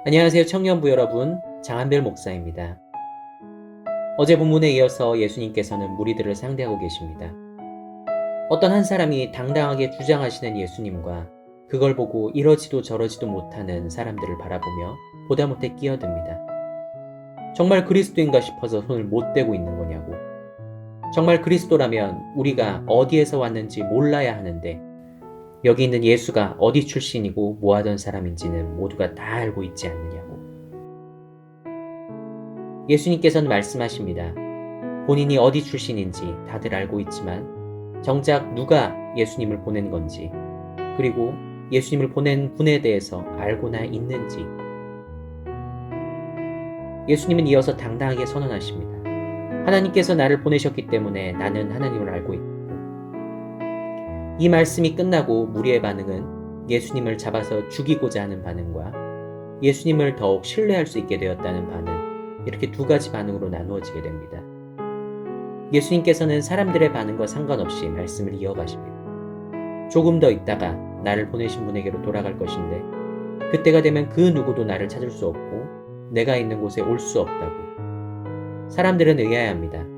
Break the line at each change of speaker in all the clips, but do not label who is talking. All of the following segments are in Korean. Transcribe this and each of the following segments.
안녕하세요, 청년부 여러분. 장한별 목사입니다. 어제 본문에 이어서 예수님께서는 무리들을 상대하고 계십니다. 어떤 한 사람이 당당하게 주장하시는 예수님과 그걸 보고 이러지도 저러지도 못하는 사람들을 바라보며 보다 못해 끼어듭니다. 정말 그리스도인가 싶어서 손을 못 대고 있는 거냐고. 정말 그리스도라면 우리가 어디에서 왔는지 몰라야 하는데 여기 있는 예수가 어디 출신이고 뭐 하던 사람인지는 모두가 다 알고 있지 않느냐고. 예수님께서는 말씀하십니다. 본인이 어디 출신인지 다들 알고 있지만 정작 누가 예수님을 보낸 건지 그리고 예수님을 보낸 분에 대해서 알고나 있는지. 예수님은 이어서 당당하게 선언하십니다. 하나님께서 나를 보내셨기 때문에 나는 하나님을 알고 있고. 이 말씀이 끝나고 무리의 반응은 예수님을 잡아서 죽이고자 하는 반응과 예수님을 더욱 신뢰할 수 있게 되었다는 반응, 이렇게 두 가지 반응으로 나누어지게 됩니다. 예수님께서는 사람들의 반응과 상관없이 말씀을 이어가십니다. 조금 더 있다가 나를 보내신 분에게로 돌아갈 것인데 그때가 되면 그 누구도 나를 찾을 수 없고 내가 있는 곳에 올 수 없다고. 사람들은 의아해합니다.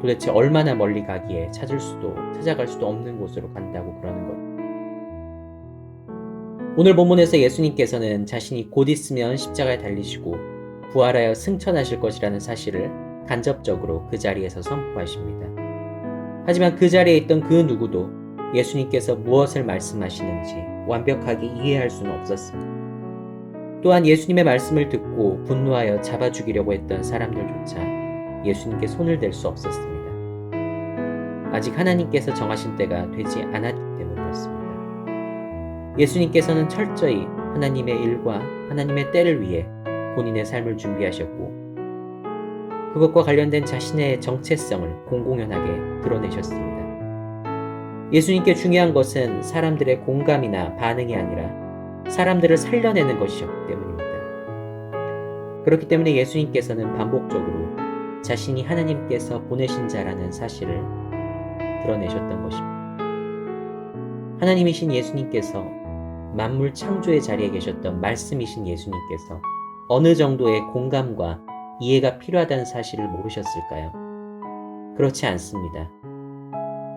도대체 얼마나 멀리 가기에 찾아갈 수도 없는 곳으로 간다고 그러는 것. 오늘 본문에서 예수님께서는 자신이 곧 있으면 십자가에 달리시고 부활하여 승천하실 것이라는 사실을 간접적으로 그 자리에서 선포하십니다. 하지만 그 자리에 있던 그 누구도 예수님께서 무엇을 말씀하시는지 완벽하게 이해할 수는 없었습니다. 또한 예수님의 말씀을 듣고 분노하여 잡아 죽이려고 했던 사람들조차 예수님께 손을 댈 수 없었습니다. 아직 하나님께서 정하신 때가 되지 않았기 때문이었습니다. 예수님께서는 철저히 하나님의 일과 하나님의 때를 위해 본인의 삶을 준비하셨고 그것과 관련된 자신의 정체성을 공공연하게 드러내셨습니다. 예수님께 중요한 것은 사람들의 공감이나 반응이 아니라 사람들을 살려내는 것이었기 때문입니다. 그렇기 때문에 예수님께서는 반복적으로 자신이 하나님께서 보내신 자라는 사실을 드러내셨던 것입니다. 하나님이신 예수님께서 만물 창조의 자리에 계셨던 말씀이신 예수님께서 어느 정도의 공감과 이해가 필요하다는 사실을 모르셨을까요? 그렇지 않습니다.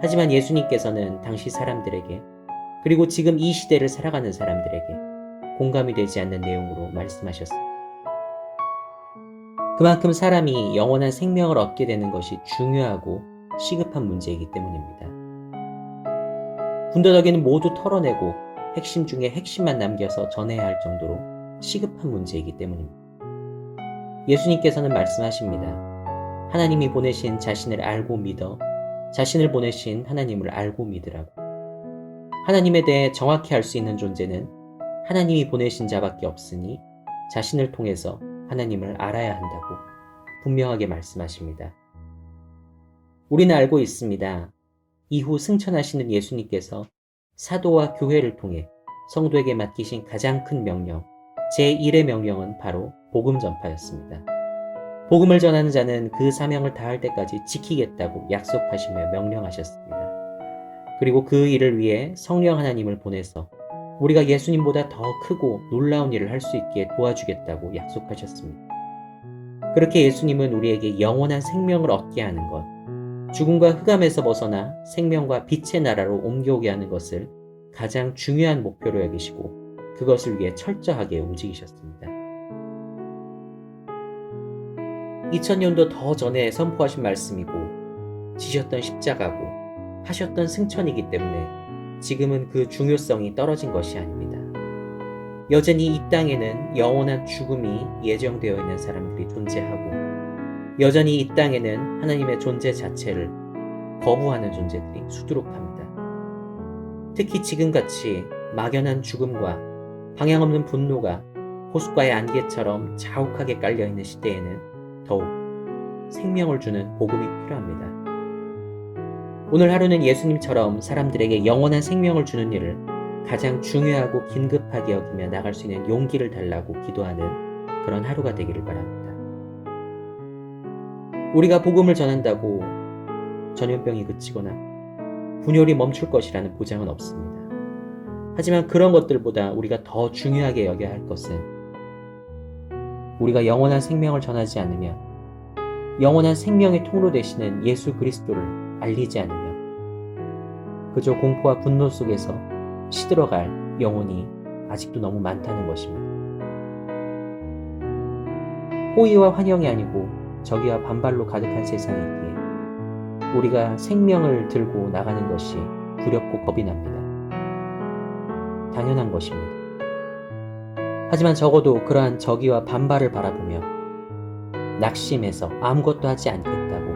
하지만 예수님께서는 당시 사람들에게 그리고 지금 이 시대를 살아가는 사람들에게 공감이 되지 않는 내용으로 말씀하셨습니다. 그만큼 사람이 영원한 생명을 얻게 되는 것이 중요하고 시급한 문제이기 때문입니다. 군더더기는 모두 털어내고 핵심 중에 핵심만 남겨서 전해야 할 정도로 시급한 문제이기 때문입니다. 예수님께서는 말씀하십니다. 하나님이 보내신 자신을 알고 믿어 자신을 보내신 하나님을 알고 믿으라고. 하나님에 대해 정확히 알 수 있는 존재는 하나님이 보내신 자밖에 없으니 자신을 통해서 하나님을 알아야 한다고 분명하게 말씀하십니다. 우리는 알고 있습니다. 이후 승천하시는 예수님께서 사도와 교회를 통해 성도에게 맡기신 가장 큰 명령, 제1의 명령은 바로 복음 전파였습니다. 복음을 전하는 자는 그 사명을 다할 때까지 지키겠다고 약속하시며 명령하셨습니다. 그리고 그 일을 위해 성령 하나님을 보내서 우리가 예수님보다 더 크고 놀라운 일을 할 수 있게 도와주겠다고 약속하셨습니다. 그렇게 예수님은 우리에게 영원한 생명을 얻게 하는 것, 죽음과 흑암에서 벗어나 생명과 빛의 나라로 옮겨오게 하는 것을 가장 중요한 목표로 여기시고 그것을 위해 철저하게 움직이셨습니다. 2000년도 더 전에 선포하신 말씀이고 지셨던 십자가고 하셨던 승천이기 때문에 지금은 그 중요성이 떨어진 것이 아닙니다. 여전히 이 땅에는 영원한 죽음이 예정되어 있는 사람들이 존재하고 여전히 이 땅에는 하나님의 존재 자체를 거부하는 존재들이 수두룩합니다. 특히 지금같이 막연한 죽음과 방향 없는 분노가 호숫가의 안개처럼 자욱하게 깔려있는 시대에는 더욱 생명을 주는 복음이 필요합니다. 오늘 하루는 예수님처럼 사람들에게 영원한 생명을 주는 일을 가장 중요하고 긴급하게 여기며 나갈 수 있는 용기를 달라고 기도하는 그런 하루가 되기를 바랍니다. 우리가 복음을 전한다고 전염병이 그치거나 분열이 멈출 것이라는 보장은 없습니다. 하지만 그런 것들보다 우리가 더 중요하게 여겨야 할 것은 우리가 영원한 생명을 전하지 않으면, 영원한 생명의 통로 되시는 예수 그리스도를 알리지 않으면 그저 공포와 분노 속에서 시들어갈 영혼이 아직도 너무 많다는 것입니다. 호의와 환영이 아니고 적의와 반발로 가득한 세상이기에 우리가 생명을 들고 나가는 것이 두렵고 겁이 납니다. 당연한 것입니다. 하지만 적어도 그러한 적의와 반발을 바라보며 낙심해서 아무것도 하지 않겠다고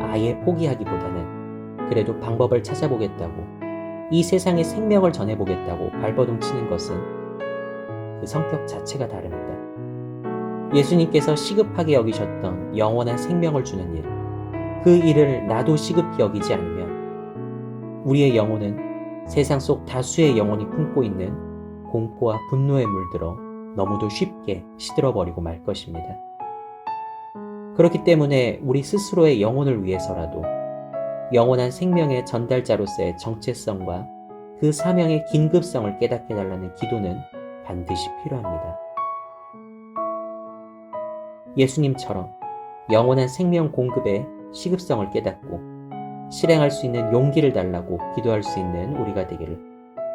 아예 포기하기보다는 그래도 방법을 찾아보겠다고, 이 세상에 생명을 전해보겠다고 발버둥 치는 것은 그 성격 자체가 다릅니다. 예수님께서 시급하게 여기셨던 영원한 생명을 주는 일, 그 일을 나도 시급히 여기지 않으면 우리의 영혼은 세상 속 다수의 영혼이 품고 있는 공포와 분노에 물들어 너무도 쉽게 시들어버리고 말 것입니다. 그렇기 때문에 우리 스스로의 영혼을 위해서라도 영원한 생명의 전달자로서의 정체성과 그 사명의 긴급성을 깨닫게 해달라는 기도는 반드시 필요합니다. 예수님처럼 영원한 생명 공급의 시급성을 깨닫고 실행할 수 있는 용기를 달라고 기도할 수 있는 우리가 되기를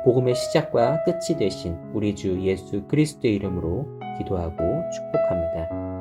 복음의 시작과 끝이 되신 우리 주 예수 그리스도의 이름으로 기도하고 축복합니다.